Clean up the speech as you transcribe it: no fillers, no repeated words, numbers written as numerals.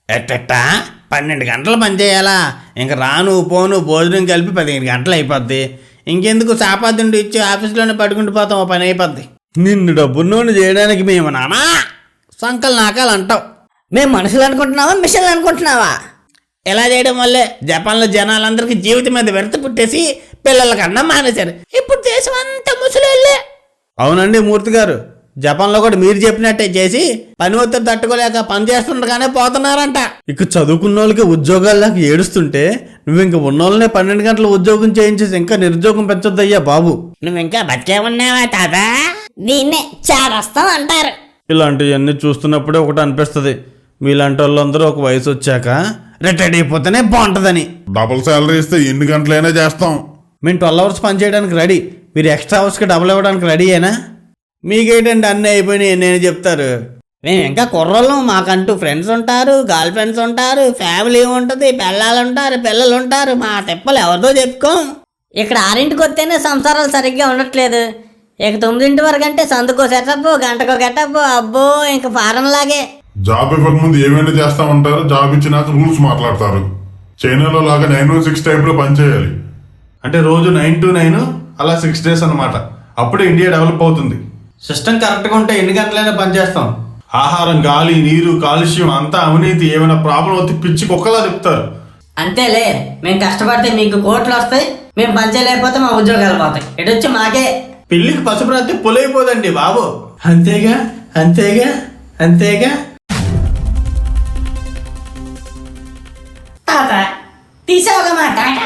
ఎట్టా 12 గంటలు పని చేయాలా? ఇంక రాను పోను భోజనం కలిపి 15 గంటలు అయిపోద్ది. ఇంకెందుకు సాపాదిండి ఇచ్చి ఆఫీస్లోనే పడుకుంటూ పోతాం, ఓ పని అయిపోద్ది. నిన్ను డబ్బున్నోని చేయడానికి మేము నానా సంకలు నాకాలు అంటావు. మేము మనుషులు అనుకుంటున్నావా మిషన్లు అనుకుంటున్నావా? ఇలా చేయడం వల్లే జపాన్లో జనాలందరికీ జీవితం మీద వెరత పుట్టేసి పిల్లలకన్నా మానేశారు. ఇప్పుడు దేశం అంతా ముసలి. అవునండి మూర్తి గారు, జపాన్లో కూడా మీరు చెప్పినట్టే చేసి పని ఒత్తిడి తట్టుకోలేక పని చేస్తుండగానే పోతున్నారంట. ఇక చదువుకున్న వాళ్ళకి ఉద్యోగాల్లోకి ఏడుస్తుంటే నువ్వు ఇంక ఉన్నోళ్ళనే 12 గంటల ఉద్యోగం చేయించేసి ఇంకా నిరుద్యోగం పెంచొద్దయ్యా బాబు. నువ్వు ఇంకా బతికే ఉన్నావా తాత? దీన్నే చారస్తాం అంటారు. ఇలాంటివన్నీ చూస్తున్నప్పుడే ఒకటి అనిపిస్తుంది, మీలాంటి వాళ్ళందరూ ఒక వయసు వచ్చాక రిటైర్డ్ అయిపోతేనే బాగుంటుందని. డబుల్ శాలరీ ఇస్తే ఎన్ని గంటలైనా చేస్తాం. మేము 12 అవర్స్ పని చేయడానికి రెడీ, మీరు ఎక్స్ట్రా అవర్స్కి డబుల్ ఇవ్వడానికి రెడీ అయినా? మీకేంటంటే అన్నీ అయిపోయినాయి నేను చెప్తారు. మేము ఇంకా కుర్రోళ్ళం, మాకంటూ ఫ్రెండ్స్ ఉంటారు, గర్ల్ ఫ్రెండ్స్ ఉంటారు, ఫ్యామిలీ ఉంటుంది, పిల్లలు ఉంటారు, పిల్లలు ఉంటారు. మా తిప్పలు ఎవరితో చెప్పుకోం. ఇక్కడ 6ంటికి వస్తేనే సంసారాలు సరిగ్గా ఉండట్లేదు. ఇక 9 వరకు అంటే సందుకో సెటప్, గంటకో గెటప్, అబ్బో ఇంక ఫారం లాగే. జాబ్ ఇవ్వకముందు ఏమైనా చేస్తామంటారు, జాబ్ ఇచ్చినాక రూల్స్ మాట్లాడతారు. చైనాలో లాగా 9 to 6 టైప్లో పనిచేయాలి. అంటే రోజు 9 to 9 అలా 6 days అన్నమాట. అప్పుడే ఇండియా డెవలప్ అవుతుంది. సిస్టమ్ కరెక్ట్గా ఉంటే ఎన్ని గంటలైనా పనిచేస్తాం. ఆహారం, గాలి, నీరు, కాలుష్యం అంతా అవినీతి. ఏమైనా ప్రాబ్లం వస్తే పిచ్చి కుక్కలా చెప్తారు. అంతేలే, మేము కష్టపడితే మీకు కోట్లు వస్తాయి, మేము పనిచేయలేకపోతే మా ఉద్యోగాలు పోతాయి. ఇటు వచ్చి మాకే. పిల్లికి పసుపు రాస్తే పొలైపోదండి బాబు. అంతేగా అంతేగా అంతేగా. తాత తీసావుగా మా తాత.